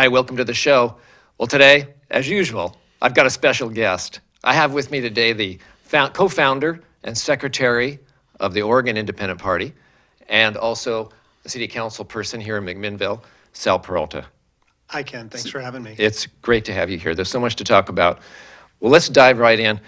Hi, welcome to the show. Well, today, as usual, I've got a special guest. I have with me today the co-founder and secretary of the Oregon Independent Party, and also a city council person here in McMinnville, Sal Peralta. Hi, Ken. Thanks for having me. It's great to have you here. There's so much to talk about. Well, let's dive right in.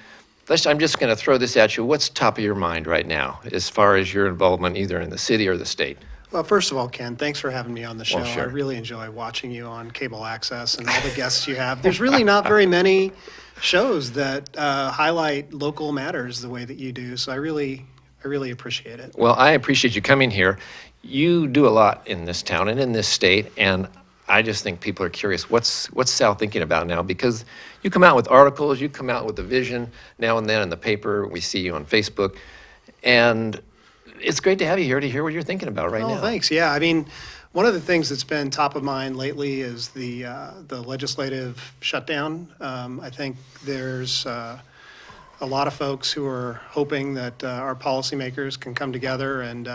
I'm just going to throw this at you. What's top of your mind right now as far as your involvement either in the city or the state? Well, first of all, Ken, thanks for having me on the show. Well, sure. I really enjoy watching you on cable access and all the guests you have. There's really not very many shows that highlight local matters the way that you do, so I really appreciate it. Well, I appreciate you coming here. You do a lot in this town and in this state, and I just think people are curious, what's Sal thinking about now? Because you come out with articles, you come out with a vision now and then in the paper, we see you on Facebook, and it's great to have you here to hear what you're thinking about right now. Oh, thanks. Yeah, I mean, one of the things that's been top of mind lately is the legislative shutdown. I think there's a lot of folks who are hoping that our policymakers can come together and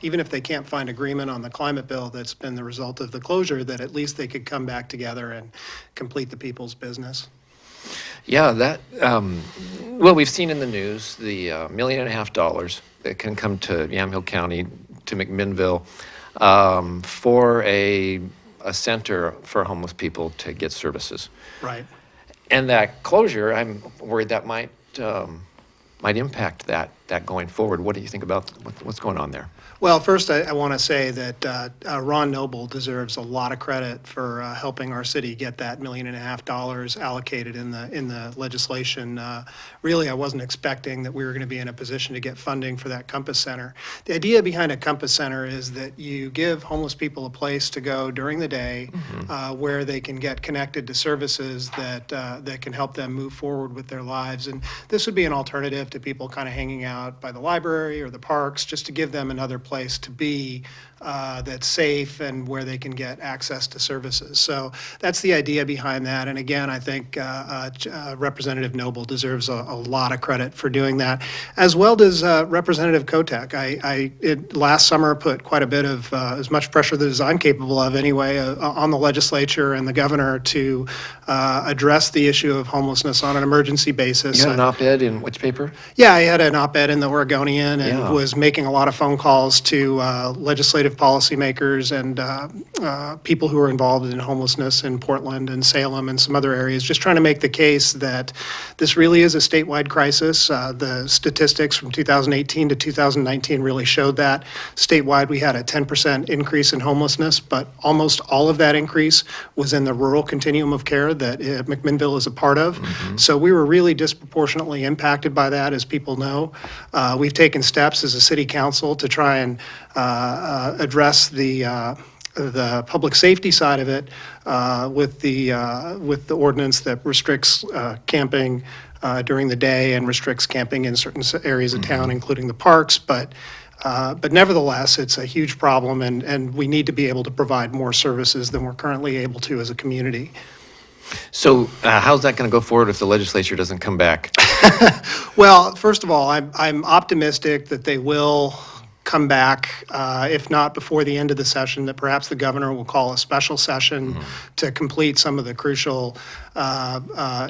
even if they can't find agreement on the climate bill that's been the result of the closure, that at least they could come back together and complete the people's business. Yeah, well, we've seen in the news the $1.5 million that can come to Yamhill County, to McMinnville, for a center for homeless people to get services. Right. And that closure, I'm worried that might impact that going forward. What do you think about what's going on there? Well, first, I want to say that Ron Noble deserves a lot of credit for helping our city get that $1.5 million allocated in the legislation. Really, I wasn't expecting that we were going to be in a position to get funding for that Compass Center. The idea behind a Compass Center is that you give homeless people a place to go during the day where they can get connected to services that can help them move forward with their lives. And this would be an alternative to people kind of hanging out by the library or the parks, just to give them another place to be that's safe and where they can get access to services. So that's the idea behind that. And again, I think Representative Noble deserves a lot of credit for doing that, as well as Representative Kotek. I last summer put quite a bit of, as much pressure as I'm capable of anyway, on the legislature and the governor to address the issue of homelessness on an emergency basis. You had an op-ed in which paper? Yeah, I had an op-ed in the Oregonian and Yeah. was making a lot of phone calls to legislative policymakers and people who are involved in homelessness in Portland and Salem and some other areas, just trying to make the case that this really is a statewide crisis. The statistics from 2018 to 2019 really showed that. Statewide, we had a 10% increase in homelessness, but almost all of that increase was in the rural continuum of care that McMinnville is a part of. So we were really disproportionately impacted by that, as people know. We've taken steps as a city council to try and address the public safety side of it with the ordinance that restricts camping during the day and restricts camping in certain areas of town, including the parks. But nevertheless, it's a huge problem, and we need to be able to provide more services than we're currently able to as a community. So how's that going to go forward if the legislature doesn't come back? Well, first of all, I'm optimistic that they will come back, if not before the end of the session, that perhaps the governor will call a special session to complete some of the crucial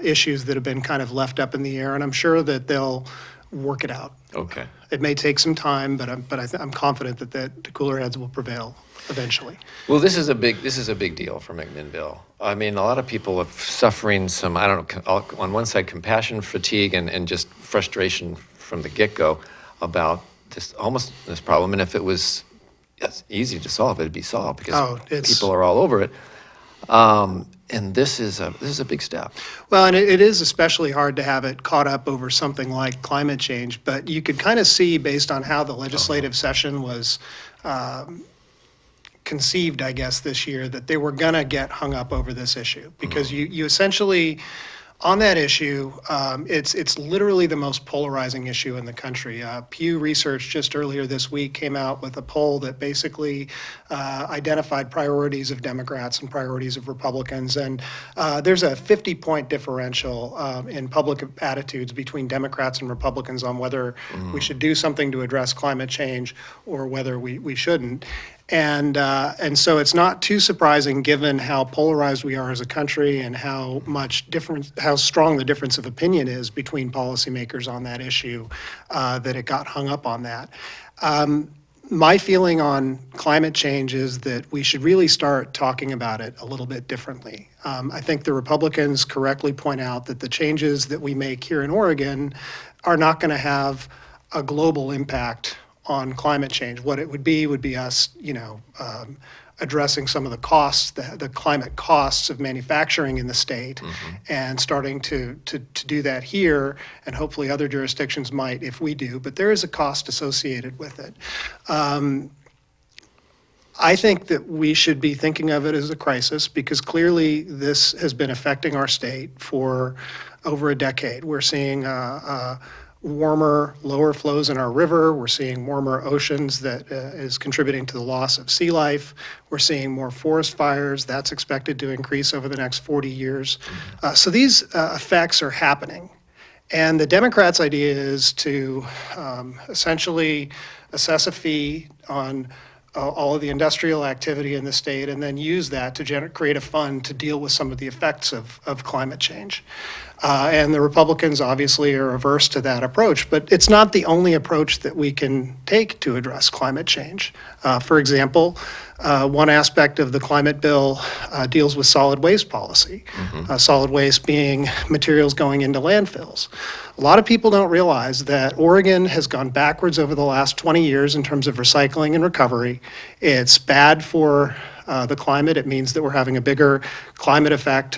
issues that have been kind of left up in the air, and I'm sure that they'll work it out. Okay. It may take some time, but I'm confident that the cooler heads will prevail eventually. Well, this is a big deal for McMinnville. I mean, a lot of people are suffering some, I don't know, on one side, compassion fatigue and just frustration from the get-go about this homelessness problem. And if it was easy to solve, it'd be solved because people are all over it. And this is a big step. Well, and it is especially hard to have it caught up over something like climate change, but you could kind of see, based on how the legislative session was conceived, I guess, this year, that they were going to get hung up over this issue, because you essentially, on that issue, it's literally the most polarizing issue in the country. Pew Research just earlier this week came out with a poll that basically identified priorities of Democrats and priorities of Republicans, and there's a 50-point differential in public attitudes between Democrats and Republicans on whether we should do something to address climate change or whether we shouldn't. And so it's not too surprising, given how polarized we are as a country and how strong the difference of opinion is between policymakers on that issue, that it got hung up on that. My feeling on climate change is that we should really start talking about it a little bit differently. I think the Republicans correctly point out that the changes that we make here in Oregon are not going to have a global impact on climate change. What it would be us, addressing some of the costs, the climate costs of manufacturing in the state, and starting to do that here, and hopefully other jurisdictions might if we do, but there is a cost associated with it. I think that we should be thinking of it as a crisis, because clearly this has been affecting our state for over a decade. We're seeing warmer, lower flows in our river. We're seeing warmer oceans that is contributing to the loss of sea life. We're seeing more forest fires. That's expected to increase over the next 40 years. So these effects are happening. And the Democrats' idea is to essentially assess a fee on all of the industrial activity in the state, and then use that to create a fund to deal with some of the effects of climate change. And the Republicans obviously are averse to that approach, but it's not the only approach that we can take to address climate change. For example, one aspect of the climate bill deals with solid waste policy, solid waste being materials going into landfills. A lot of people don't realize that Oregon has gone backwards over the last 20 years in terms of recycling and recovery. It's bad for the climate. It means that we're having a bigger climate effect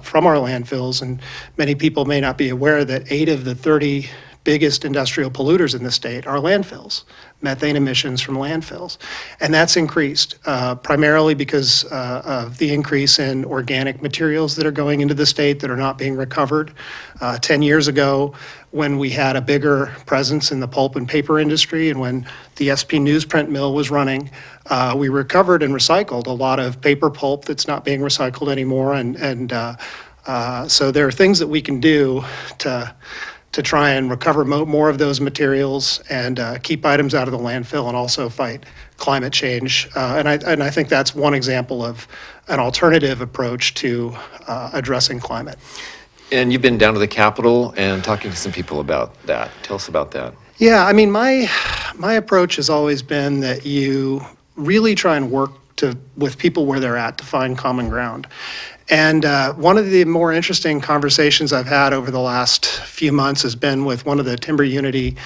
from our landfills, and many people may not be aware that 8 of the 30 biggest industrial polluters in the state are landfills, methane emissions from landfills. And that's increased primarily because of the increase in organic materials that are going into the state that are not being recovered. 10 years ago, when we had a bigger presence in the pulp and paper industry, and when the SP newsprint mill was running, we recovered and recycled a lot of paper pulp that's not being recycled anymore. So there are things that we can do to try and recover more of those materials and keep items out of the landfill, and also fight climate change. And I think that's one example of an alternative approach to addressing climate. And you've been down to the Capitol and talking to some people about that. Tell us about that. Yeah, I mean, my approach has always been that you really try and work with people where they're at to find common ground. And one of the more interesting conversations I've had over the last few months has been with one of the Timber Unity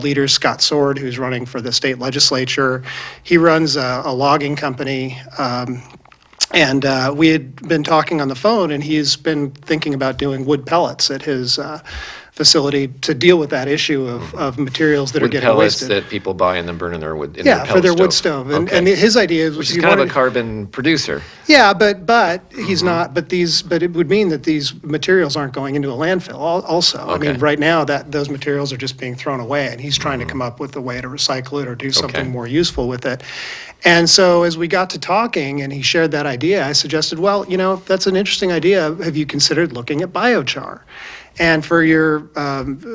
leaders, Scott Sword, who's running for the state legislature. He runs a logging company. And we had been talking on the phone, and he's been thinking about doing wood pellets at his facility to deal with that issue of materials that are getting wasted. Wood pellets that people buy and then burn in their wood in Yeah, their for their pellet wood stove. And, Okay. and his idea is... Which is kind of a carbon producer. Yeah, but he's not, but it would mean that these materials aren't going into a landfill also. I mean, Okay. right now, those materials are just being thrown away, and he's trying to come up with a way to recycle it or do something more useful with it. And so as we got to talking and he shared that idea, I suggested, well, that's an interesting idea. Have you considered looking at biochar? And for your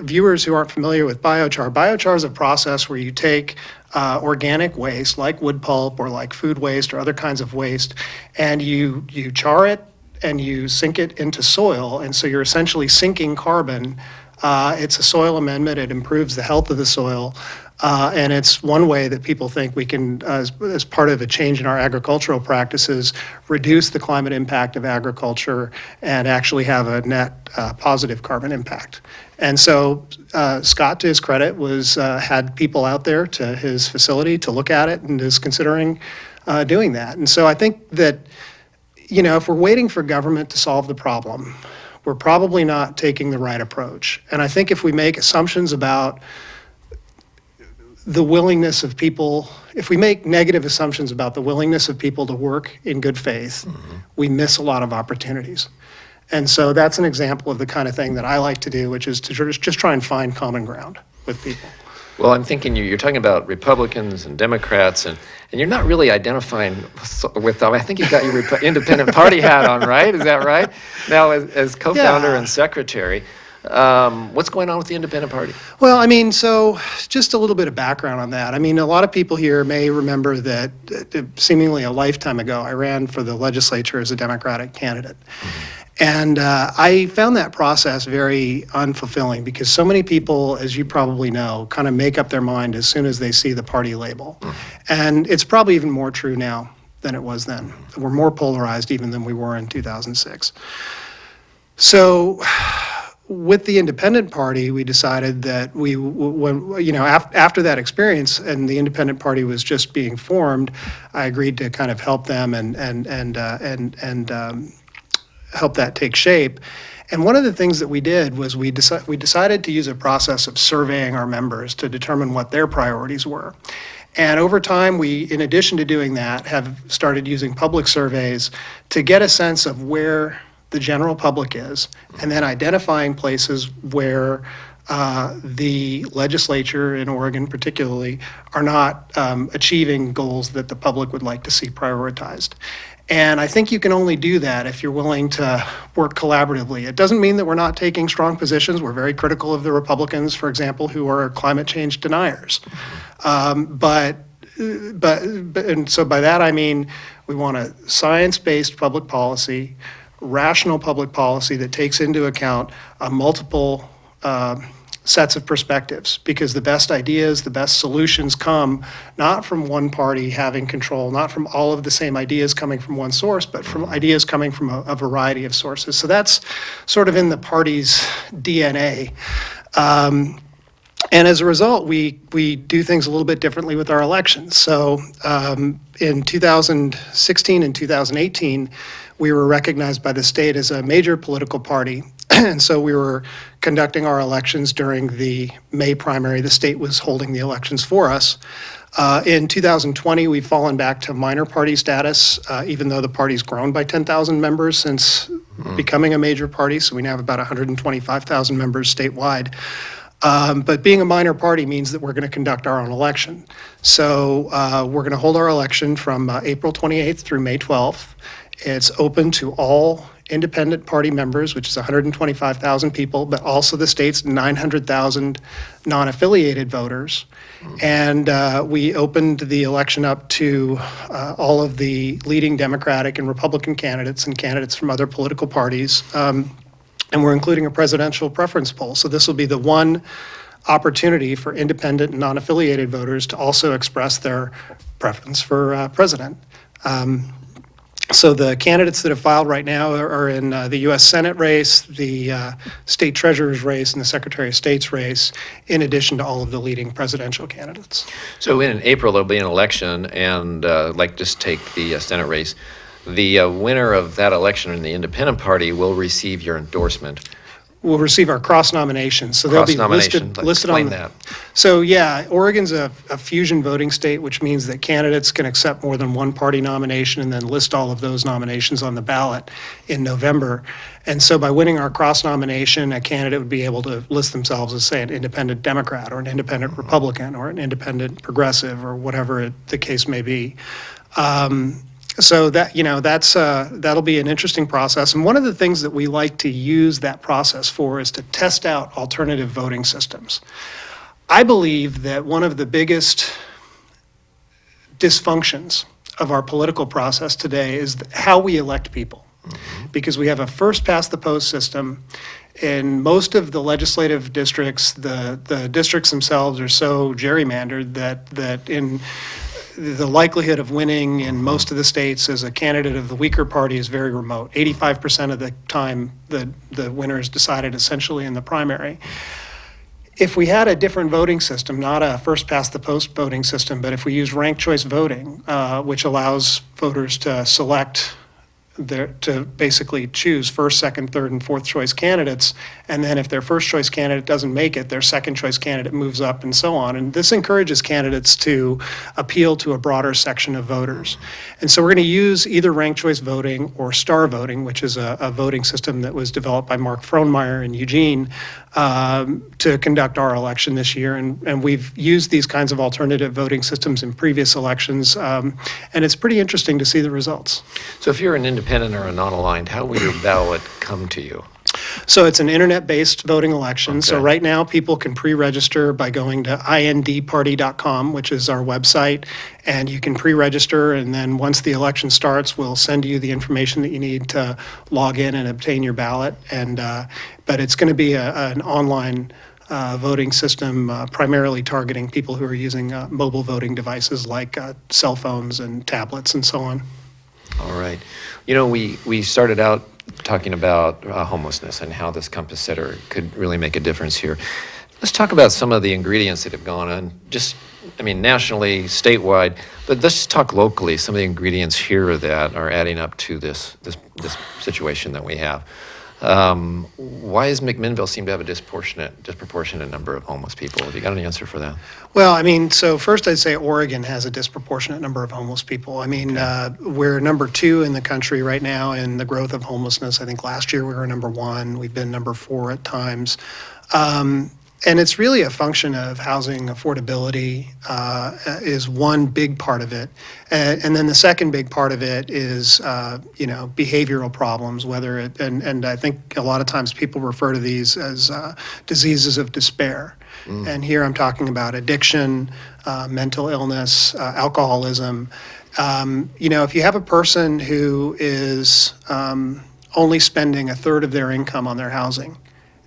viewers who aren't familiar with biochar is a process where you take organic waste like wood pulp or like food waste or other kinds of waste, and you char it and you sink it into soil. And so you're essentially sinking carbon. It's a soil amendment. It improves the health of the soil. And it's one way that people think we can, as part of a change in our agricultural practices, reduce the climate impact of agriculture and actually have a net positive carbon impact. And so Scott, to his credit, had people out there to his facility to look at it and is considering doing that. And so I think that, if we're waiting for government to solve the problem, we're probably not taking the right approach. And I think if we make assumptions about the willingness of people, if we make negative assumptions about the willingness of people to work in good faith, we miss a lot of opportunities. And so that's an example of the kind of thing that I like to do, which is to just try and find common ground with people. Well, I'm thinking you're talking about Republicans and Democrats, and you're not really identifying with them. I think you've got your independent party hat on, right? Is that right? Now, as co-founder and secretary, What's going on with the independent party? Well, I mean, so just a little bit of background on that. I mean, a lot of people here may remember that seemingly a lifetime ago, I ran for the legislature as a Democratic candidate. And I found that process very unfulfilling because so many people, as you probably know, kind of make up their mind as soon as they see the party label. And it's probably even more true now than it was then. We're more polarized even than we were in 2006. So with the independent party, we decided that after that experience and the independent party was just being formed, I agreed to kind of help them and help that take shape. And one of the things that we did was we decided to use a process of surveying our members to determine what their priorities were. And over time, we, in addition to doing that, have started using public surveys to get a sense of where the general public is, and then identifying places where the legislature in Oregon particularly are not achieving goals that the public would like to see prioritized. And I think you can only do that if you're willing to work collaboratively. It doesn't mean that we're not taking strong positions. We're very critical of the Republicans, for example, who are climate change deniers. And so by that I mean we want a science-based public policy, rational public policy that takes into account multiple sets of perspectives, because the best ideas, the best solutions come not from one party having control, not from all of the same ideas coming from one source, but from ideas coming from a variety of sources. So that's sort of in the party's DNA. And as a result, we do things a little bit differently with our elections. So in 2016 and 2018, we were recognized by the state as a major political party. And so we were conducting our elections during the May primary. The state was holding the elections for us. In 2020, we've fallen back to minor party status, even though the party's grown by 10,000 members since becoming a major party. So we now have about 125,000 members statewide. But being a minor party means that we're going to conduct our own election. So we're going to hold our election from April 28th through May 12th. It's open to all independent party members, which is 125,000 people, but also the state's 900,000 non-affiliated voters. And we opened the election up to all of the leading Democratic and Republican candidates and candidates from other political parties. And we're including a presidential preference poll. So this will be the one opportunity for independent and non-affiliated voters to also express their preference for president. So the candidates that have filed right now are in the U.S. Senate race, the state treasurer's race, and the Secretary of State's race, in addition to all of the leading presidential candidates. So in April, there'll be an election, and just take the Senate race. The winner of that election in the independent party will receive your endorsement. Will receive our cross nominations. So they'll be Cross-nomination, listed on explain the, that. So yeah, Oregon's a fusion voting state, which means that candidates can accept more than one party nomination and then list all of those nominations on the ballot in November. And so by winning our cross nomination, a candidate would be able to list themselves as, say, an independent Democrat or an independent Republican or an independent progressive or whatever the case may be. So that, that'll be an interesting process. And one of the things that we like to use that process for is to test out alternative voting systems. I believe that one of the biggest dysfunctions of our political process today is how we elect people. Because we have a first past the post system. In most of the legislative districts, the districts themselves are so gerrymandered that in the likelihood of winning in most of the states as a candidate of the weaker party is very remote. 85% of the time, the winner is decided essentially in the primary. If we had a different voting system, not a first past the post voting system, but if we use ranked choice voting, which allows voters to select to basically choose first, second, third, and fourth choice candidates. And then if their first choice candidate doesn't make it, their second choice candidate moves up and so on. And this encourages candidates to appeal to a broader section of voters. And so we're going to use either ranked choice voting or star voting, which is a voting system that was developed by Mark Frohnmeyer in Eugene to conduct our election this year. And we've used these kinds of alternative voting systems in previous elections. And it's pretty interesting to see the results. So if you're an independent or a non-aligned, how will your ballot come to you? So it's an internet-based voting election. So Okay. right now, people can pre-register by going to indparty.com, which is our website, and you can pre-register, and then once the election starts, we'll send you the information that you need to log in and obtain your ballot. And but it's going to be an online voting system, primarily targeting people who are using mobile voting devices like cell phones and tablets and so on. All right. You know, we started out talking about homelessness and how this Compass Setter could really make a difference here. Let's talk about some of the ingredients that have gone on, just, I mean, nationally, statewide, but let's just talk locally, some of the ingredients here that are adding up to this situation that we have. Why does McMinnville seem to have a disproportionate number of homeless people? Have you got an answer for that? Well, I mean, so first I'd say Oregon has a disproportionate number of homeless people. I mean, we're number 2 in the country right now in the growth of homelessness. I think last year we were number 1. We've been number 4 at times. And it's really a function of housing affordability is one big part of it. And then the second big part of it is, behavioral problems, whether it, and I think a lot of times people refer to these as diseases of despair. And here I'm talking about addiction, mental illness, alcoholism. If you have a person who is only spending a third of their income on their housing,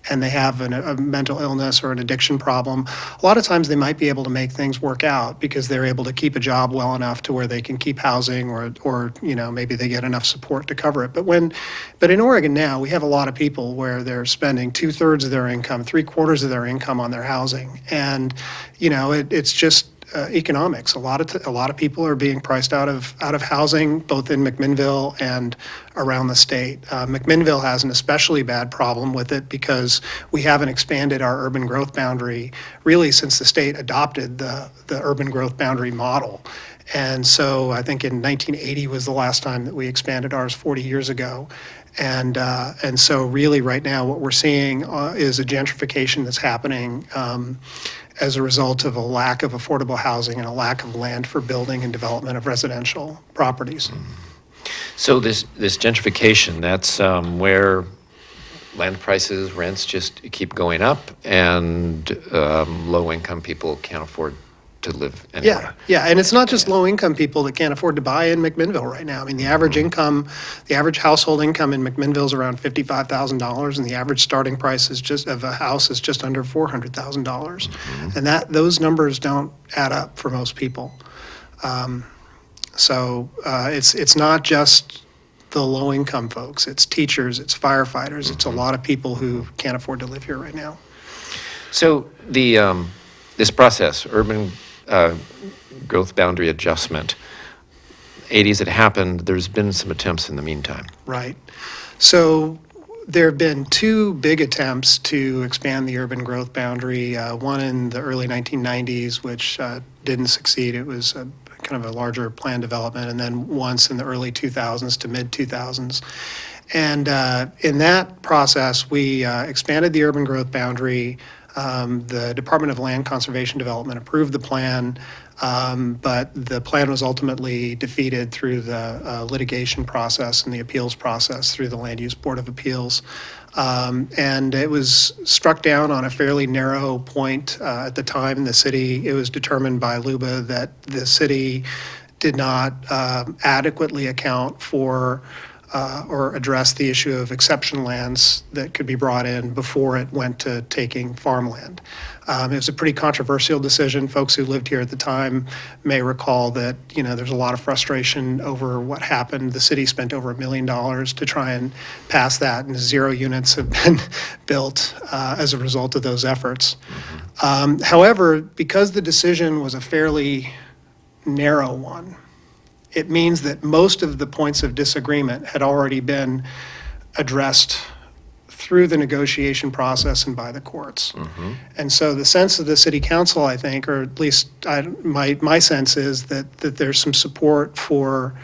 and they have a mental illness or an addiction problem, a lot of times they might be able to make things work out because they're able to keep a job well enough to where they can keep housing or maybe they get enough support to cover it. But in Oregon now, we have a lot of people where they're spending 2/3 of their income, 3/4 of their income on their housing. And, it's just economics. A lot of people are being priced out of housing, both in McMinnville and around the state. McMinnville has an especially bad problem with it because we haven't expanded our urban growth boundary really since the state adopted the urban growth boundary model. And so I think in 1980 was the last time that we expanded ours 40 years ago. And so really right now what we're seeing is a gentrification that's happening as a result of a lack of affordable housing and a lack of land for building and development of residential properties. So this gentrification, that's where land prices, rents just keep going up, and low-income people can't afford to live anywhere. Yeah, and it's not just low-income people that can't afford to buy in McMinnville right now. I mean, the average income, the average household income in McMinnville is around $55,000, and the average starting price of a house is just under $400,000, and those numbers don't add up for most people. So it's not just the low-income folks. It's teachers, it's firefighters, it's a lot of people who can't afford to live here right now. So this process, urban growth boundary adjustment, 80s it happened. There's been some attempts in the meantime. Right. So there have been 2 big attempts to expand the urban growth boundary, one in the early 1990s, which didn't succeed. It was kind of a larger plan development, and then once in the early 2000s to mid-2000s. And in that process, we expanded the urban growth boundary. The Department of Land Conservation Development approved the plan, but the plan was ultimately defeated through the litigation process and the appeals process through the Land Use Board of Appeals. And it was struck down on a fairly narrow point at the time in the city. It was determined by LUBA that the city did not adequately account for or address the issue of exception lands that could be brought in before it went to taking farmland. It was a pretty controversial decision. Folks who lived here at the time may recall that, there's a lot of frustration over what happened. The city spent over $1 million to try and pass that, and 0 units have been built as a result of those efforts. However, because the decision was a fairly narrow one, it means that most of the points of disagreement had already been addressed through the negotiation process and by the courts. And so the sense of the city council, I think, or at least my sense is that there's some support for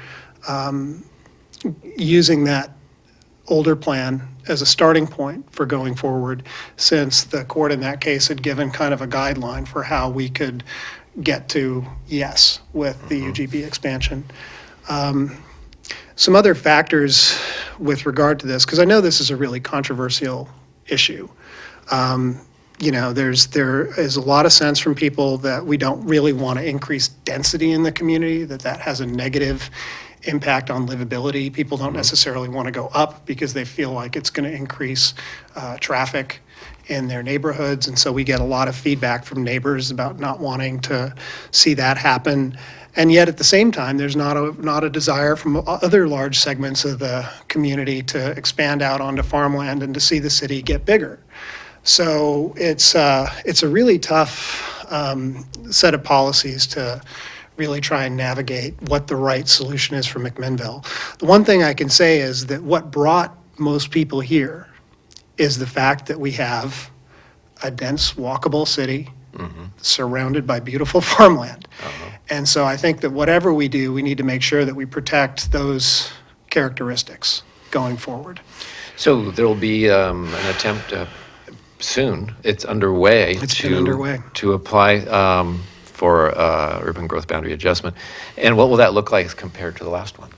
using that older plan as a starting point for going forward, since the court in that case had given kind of a guideline for how we could get to yes with the UGB expansion. Some other factors with regard to this, because I know this is a really controversial issue. There is a lot of sense from people that we don't really want to increase density in the community, that has a negative impact on livability. People don't necessarily want to go up because they feel like it's going to increase traffic in their neighborhoods. And so we get a lot of feedback from neighbors about not wanting to see that happen. And yet at the same time, there's not a desire from other large segments of the community to expand out onto farmland and to see the city get bigger. So it's a really tough set of policies to really try and navigate what the right solution is for McMinnville. The one thing I can say is that what brought most people here is the fact that we have a dense, walkable city surrounded by beautiful farmland. And so I think that whatever we do, we need to make sure that we protect those characteristics going forward. So there will be an attempt soon. It's underway. It's been underway. To apply for urban growth boundary adjustment. And what will that look like compared to the last one?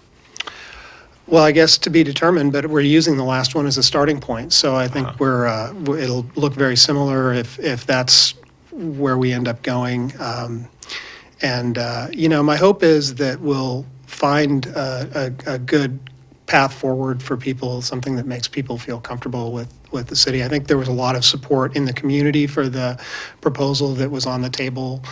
Well, I guess to be determined, but we're using the last one as a starting point. So I think it'll look very similar if that's where we end up going. My hope is that we'll find a good path forward for people, something that makes people feel comfortable with the city. I think there was a lot of support in the community for the proposal that was on the table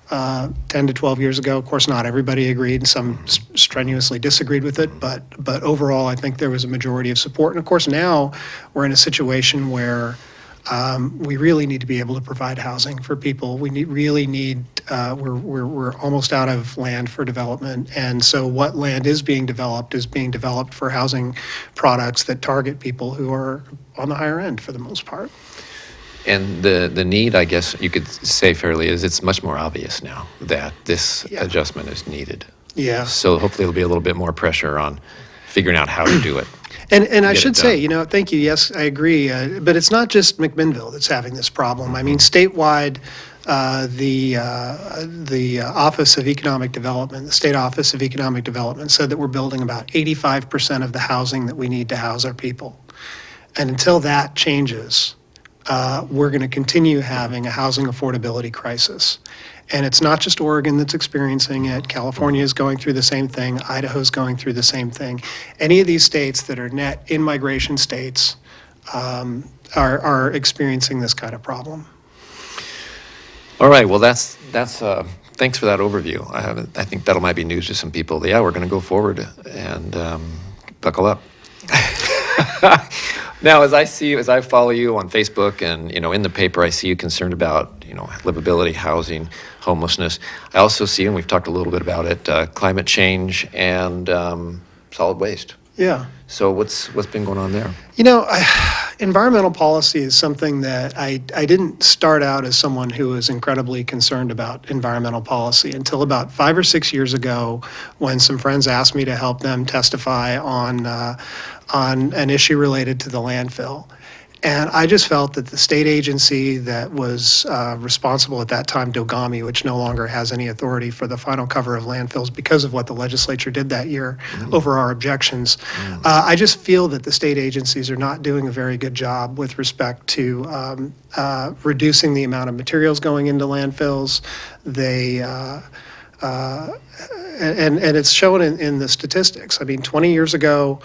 10 to 12 years ago. Of course, not everybody agreed, and some strenuously disagreed with it, but overall, I think there was a majority of support. And of course, now we're in a situation where we really need to be able to provide housing for people. We're almost out of land for development, and so what land is being developed for housing products that target people who are on the higher end for the most part. And the need, I guess you could say fairly, is it's much more obvious now that this adjustment is needed. Yeah. So hopefully there'll be a little bit more pressure on figuring out how to do it. And I should say, thank you. Yes, I agree. But it's not just McMinnville that's having this problem. I mean, statewide, the Office of Economic Development, the State Office of Economic Development, said that we're building about 85% of the housing that we need to house our people. And until that changes, we're going to continue having a housing affordability crisis. And it's not just Oregon that's experiencing it. California is going through the same thing. Idaho's going through the same thing. Any of these states that are net in-migration states are experiencing this kind of problem. All right. Well, that's thanks for that overview. I think that'll might be news to some people. Yeah, we're going to go forward and buckle up. Now, as I follow you on Facebook and, in the paper, I see you concerned about, livability, housing, homelessness. I also see, and we've talked a little bit about it, climate change and solid waste. Yeah. So what's been going on there? Environmental policy is something that I didn't start out as someone who was incredibly concerned about environmental policy until about 5 or 6 years ago, when some friends asked me to help them testify on an issue related to the landfill. And I just felt that the state agency that was responsible at that time, Dogami, which no longer has any authority for the final cover of landfills because of what the legislature did that year over our objections. I just feel that the state agencies are not doing a very good job with respect to reducing the amount of materials going into landfills. And it's shown in the statistics. I mean, 20 years ago,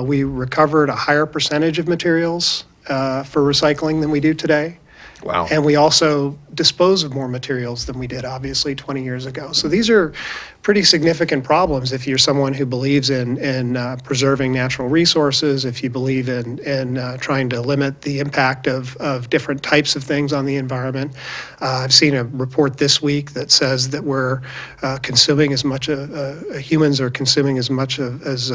we recovered a higher percentage of materials for recycling than we do today. Wow. And we also dispose of more materials than we did, obviously, 20 years ago. So these are pretty significant problems if you're someone who believes in preserving natural resources, if you believe in trying to limit the impact of different types of things on the environment. I've seen a report this week that says that we're consuming as much, humans are consuming as much as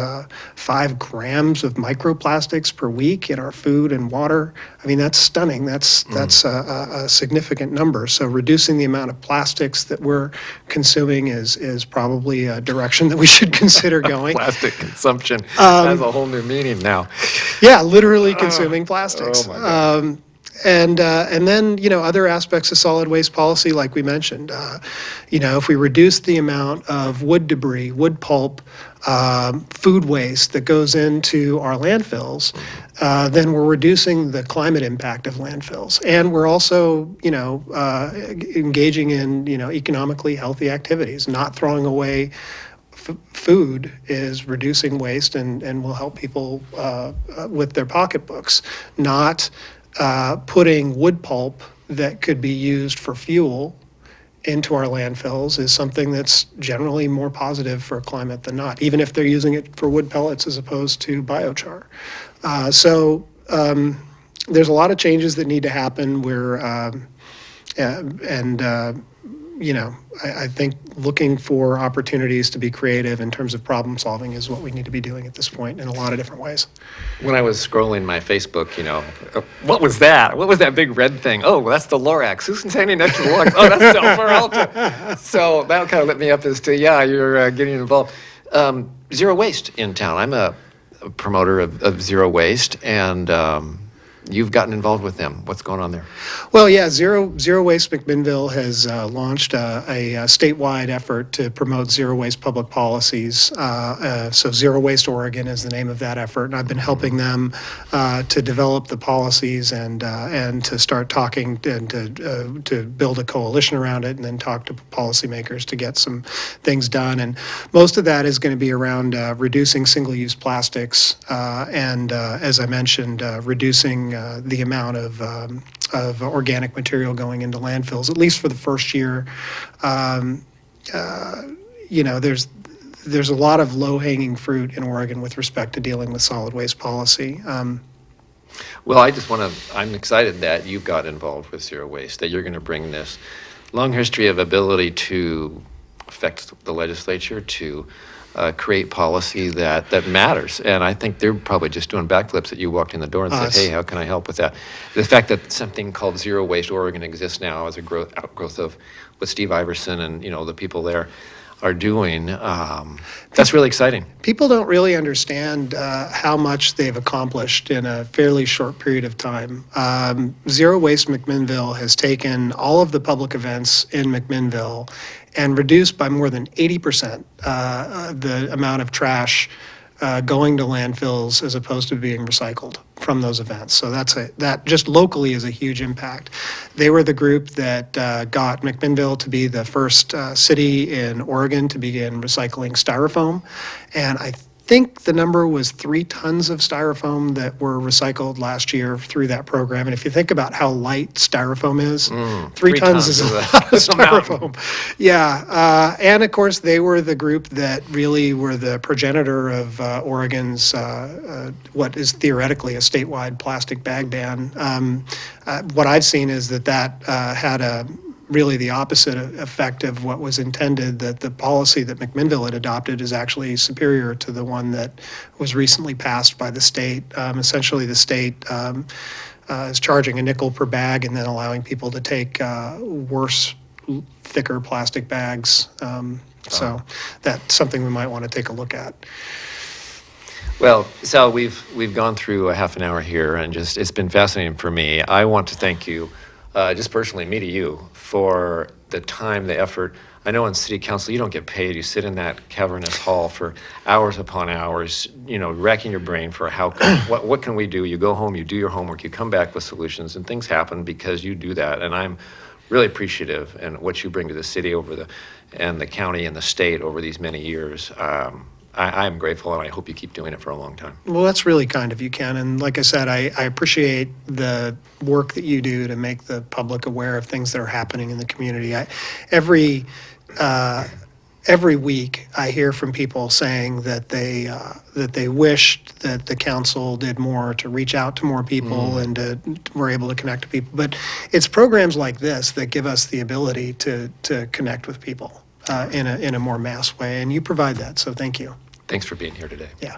5 grams of microplastics per week in our food and water. I mean, that's stunning. That's a significant number. So reducing the amount of plastics that we're consuming is probably a direction that we should consider going. Plastic consumption has a whole new meaning now. Yeah, literally consuming plastics. Oh my God. And then, other aspects of solid waste policy, like we mentioned, if we reduce the amount of wood debris, wood pulp, food waste that goes into our landfills, then we're reducing the climate impact of landfills. And we're also, engaging in, economically healthy activities. Not throwing away food is reducing waste and will help people with their pocketbooks. Not putting wood pulp that could be used for fuel into our landfills is something that's generally more positive for climate than not, even if they're using it for wood pellets as opposed to biochar. So there's a lot of changes that need to happen. I think looking for opportunities to be creative in terms of problem solving is what we need to be doing at this point in a lot of different ways. When I was scrolling my Facebook, what was that? What was that big red thing? Oh, well, that's the Lorax. Who's standing next to the Lorax? Oh, that's Sal Peralta. So that kind of lit me up as to, you're getting involved. Zero waste in town. I'm a promoter of zero waste, and you've gotten involved with them. What's going on there? Well, yeah, Zero Waste McMinnville has launched a statewide effort to promote zero waste public policies. So Zero Waste Oregon is the name of that effort, and I've been helping them to develop the policies and to start talking and to build a coalition around it, and then talk to policymakers to get some things done. And most of that is going to be around reducing single-use plastics and, as I mentioned, reducing the amount of organic material going into landfills, at least for the first year. There's a lot of low-hanging fruit in Oregon with respect to dealing with solid waste policy. Well, I'm excited that you've got involved with zero waste, that you're going to bring this long history of ability to affect the legislature, to create policy that matters. And I think they're probably just doing backflips that you walked in the door and said, hey, how can I help with that? The fact that something called Zero Waste Oregon exists now as a outgrowth of what Steve Iverson and the people there are doing, that's really exciting. People don't really understand how much they've accomplished in a fairly short period of time. Zero Waste McMinnville has taken all of the public events in McMinnville and reduced by more than 80% the amount of trash going to landfills as opposed to being recycled from those events. So that just locally is a huge impact. They were the group that got McMinnville to be the first city in Oregon to begin recycling styrofoam. And I think the number was 3 tons of styrofoam that were recycled last year through that program. And if you think about how light styrofoam is, 3 tons is a lot of styrofoam. Yeah. And of course, they were the group that really were the progenitor of Oregon's, what is theoretically a statewide plastic bag ban. What I've seen is that had really the opposite effect of what was intended, that the policy that McMinnville had adopted is actually superior to the one that was recently passed by the state. Essentially, the state is charging a nickel per bag and then allowing people to take worse, thicker plastic bags. So that's something we might want to take a look at. Well, Sal, we've gone through a half an hour here, and it's been fascinating for me. I want to thank you, just personally, me to you, for the time, the effort. I know in city council you don't get paid. You sit in that cavernous hall for hours upon hours, racking your brain for what can we do? You go home, you do your homework, you come back with solutions, and things happen because you do that. And I'm really appreciative and what you bring to the city and the county and the state over these many years. I am grateful, and I hope you keep doing it for a long time. Well, that's really kind of you, Ken. And like I said, I appreciate the work that you do to make the public aware of things that are happening in the community. Every week, I hear from people saying that they wished that the council did more to reach out to more people and were able to connect to people. But it's programs like this that give us the ability to connect with people in a more mass way, and you provide that. So thank you. Thanks for being here today. Yeah.